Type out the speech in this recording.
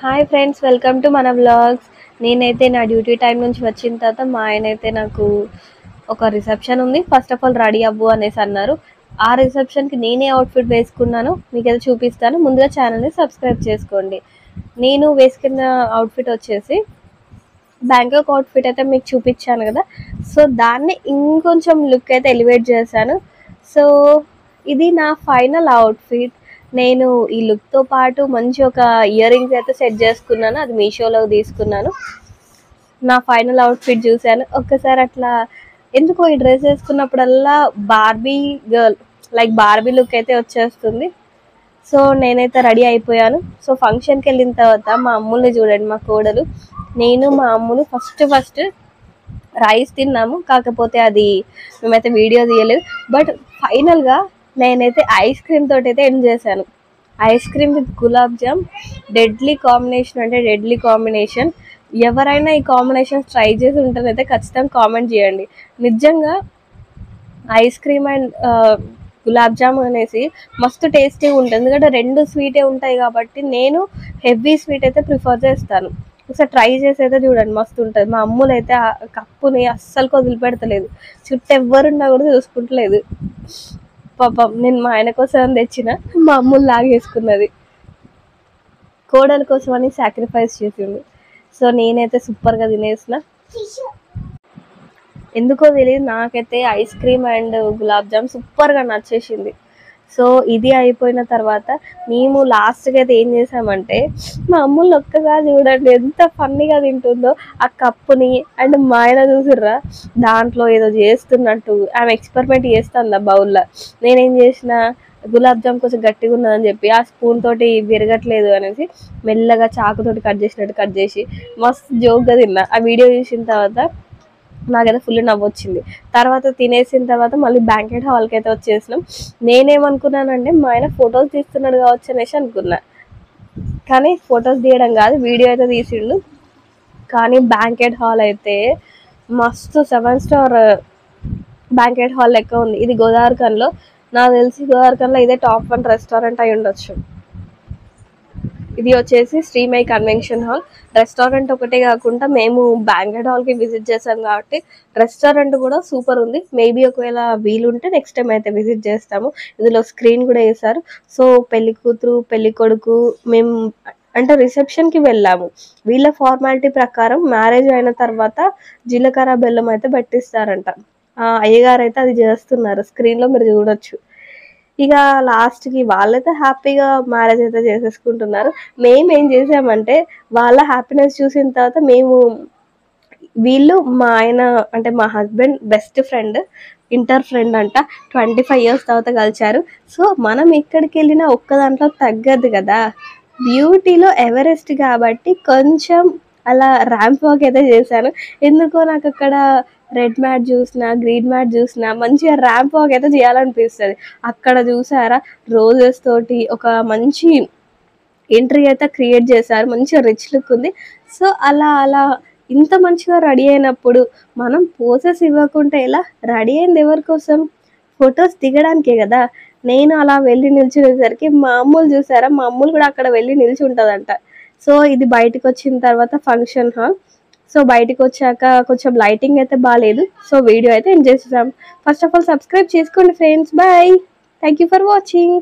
Hi friends, welcome to మన vlogs. నేనైతే నా డ్యూటీ టైం నుంచి వచ్చిన తర్వాత మా ఆయన అయితే నాకు ఒక రిసెప్షన్ ఉంది, ఫస్ట్ ఆఫ్ ఆల్ రెడీ అవ్వు అనేసి అన్నారు. ఆ రిసెప్షన్కి నేనే అవుట్ఫిట్ వేసుకున్నాను, మీకు అయితే చూపిస్తాను. ముందుగా ఛానల్ని సబ్స్క్రైబ్ చేసుకోండి. నేను వేసుకున్న అవుట్ఫిట్ వచ్చేసి బ్యాంకాక్ అవుట్ఫిట్ అయితే మీకు చూపించాను కదా, సో దాన్ని ఇంకొంచెం లుక్ అయితే ఎలివేట్ చేశాను. సో ఇది నా ఫైనల్ అవుట్ఫిట్. నేను ఈ లుక్తో పాటు మంచి ఒక ఇయర్ రింగ్స్ అయితే సెట్ చేసుకున్నాను, అది మీషోలో తీసుకున్నాను. నా ఫైనల్ అవుట్ఫిట్ చూశాను ఒక్కసారి, అట్లా ఎందుకో ఈ డ్రెస్ వేసుకున్నప్పుడల్లా Barbie girl, like Barbie look అయితే వచ్చేస్తుంది. సో నేనైతే రెడీ అయిపోయాను. సో ఫంక్షన్కి వెళ్ళిన తర్వాత మా అమ్ముల్ని చూడండి, మా కోడలు, నేను మా అమ్ములు ఫస్ట్ రైస్ తిన్నాము. కాకపోతే అది మేమైతే వీడియో తీయలేదు. బట్ ఫైనల్గా నేనైతే ఐస్ క్రీమ్ తోటి అయితే ఎండ్ చేశాను. Ice cream with gulab jam, deadly combination, అంటే డెడ్లీ కాంబినేషన్. ఎవరైనా ఈ కాంబినేషన్ ట్రై చేసి ఉంటేనైతే ఖచ్చితంగా కామెంట్ చేయండి. నిజంగా ice cream and gulab jam అనేసి మస్తు టేస్టీగా ఉంటుంది. ఎందుకంటే రెండు స్వీటే ఉంటాయి కాబట్టి నేను హెవీ స్వీట్ అయితే ప్రిఫర్ చేస్తాను. ఒకసారి ట్రై చేసి అయితే చూడండి, మస్తు ఉంటుంది. మా అమ్ములు అయితే ఆ కప్పుని అస్సలు వదిలిపెడతలేదు, చుట్టూ ఎవరున్నా కూడా చూసుకుంటలేదు. పాపం నేను మా ఆయన కోసం తెచ్చిన, మా అమ్ములు లాగేసుకున్నది. కోడల కోసం అని సాక్రిఫైస్ చేసిండు. సో నేనైతే సూపర్గా తినేసిన. ఎందుకో తెలియదు, నాకైతే ice cream and gulab jam సూపర్గా నచ్చేసింది. సో ఇది అయిపోయిన తర్వాత మేము లాస్ట్గా అయితే ఏం చేసామంటే, మా అమ్ముల్ని ఒక్కసారి చూడండి ఎంత ఫన్నీగా తింటుందో. ఆ కప్పుని అండ్ మా ఆయన చూసిర్రా, దాంట్లో ఏదో చేస్తున్నట్టు ఆమె ఎక్స్పెరిమెంట్ చేస్తుంది ఆ బౌల్లో. నేనేం చేసిన, గులాబ్ జామ్ కొంచెం గట్టిగా ఉన్నదని చెప్పి ఆ స్పూన్ తోటి విరగట్లేదు అనేసి మెల్లగా చాకుతోటి కట్ చేసినట్టు కట్ చేసి మస్తు జోక్గా తిన్నా. ఆ వీడియో చూసిన తర్వాత నాకైతే ఫుల్ నవ్వు వచ్చింది. తర్వాత తినేసిన తర్వాత మళ్ళీ బ్యాంకెట్ హాల్కి అయితే వచ్చేసినాం. నేనేమనుకున్నానంటే మా ఆయన ఫొటోస్ తీస్తున్నాడు కావచ్చు అనేసి అనుకున్నా, కానీ ఫొటోస్ తీయడం కాదు, వీడియో అయితే తీసిండు. కానీ బ్యాంకెట్ హాల్ అయితే మస్తు 7 స్టార్ బ్యాంకెట్ హాల్ లెక్క ఉంది. ఇది గోదావరిఖన్లో, నాకు తెలిసి గోదావరిఖన్లో ఇదే టాప్ 1 రెస్టారెంట్ అయి ఉండొచ్చు. ఇది వచ్చేసి శ్రీమై కన్వెన్షన్ హాల్. రెస్టారెంట్ ఒకటే కాకుండా మేము బ్యాంకెట్ హాల్కి విజిట్ చేసాం కాబట్టి రెస్టారెంట్ కూడా సూపర్ ఉంది. మేబీ ఒకవేళ వీలుంటే నెక్స్ట్ టైం అయితే విజిట్ చేస్తాము. ఇందులో స్క్రీన్ కూడా వేశారు. సో పెళ్లి కూతురు పెళ్లి కొడుకు మేము అంటే రిసెప్షన్కి వెళ్ళాము. వీళ్ళ ఫార్మాలిటీ ప్రకారం మ్యారేజ్ అయిన తర్వాత జీలకర్ర బెల్లం అయితే పెట్టిస్తారంట. అయ్యగారు అయితే అది చేస్తున్నారు, స్క్రీన్లో మీరు చూడొచ్చు. ఇక లాస్ట్కి వాళ్ళైతే హ్యాపీగా మ్యారేజ్ అయితే చేసేసుకుంటున్నారు. మేము ఏం చేసామంటే వాళ్ళ హ్యాపీనెస్ చూసిన తర్వాత వీళ్ళు మా ఆయన అంటే మా husband best friend, inter friend అంట, 25 years తర్వాత కలిశారు. సో మనం ఎక్కడికి వెళ్ళినా ఒక్క దాంట్లో తగ్గదు కదా, బ్యూటీలో ఎవరెస్ట్ కాబట్టి కొంచెం అలా ర్యాంప్ వాక్ అయితే చేశాను. ఎందుకో నాకు అక్కడ రెడ్ మ్యాట్ చూసినా గ్రీన్ మ్యాట్ చూసినా మంచిగా ర్యాంప్ వాక్ అయితే చేయాలనిపిస్తుంది. అక్కడ చూసారా, రోజెస్ తోటి ఒక మంచి ఎంట్రీ అయితే క్రియేట్ చేశారు, మంచిగా రిచ్ లుక్ ఉంది. సో అలా ఇంత మంచిగా రెడీ అయినప్పుడు మనం పోసెస్ ఇవ్వకుంటే ఎలా? రెడీ అయింది ఎవరి కోసం? ఫొటోస్ దిగడానికే కదా. నేను అలా వెళ్ళి నిల్చునేసరికి మా అమ్ములు చూసారా, మా అమ్ములు కూడా అక్కడ వెళ్ళి నిల్చి ఉంటుందంట. సో ఇది బయటకు వచ్చిన తర్వాత ఫంక్షన్ హాల్. సో బయటకు వచ్చాక కొంచెం లైటింగ్ అయితే బాగాలేదు. సో వీడియో అయితే ఎంజాయ్ చేసాం. ఫస్ట్ ఆఫ్ ఆల్ సబ్స్క్రైబ్ చేసుకోండి friends. Bye, thank you for watching.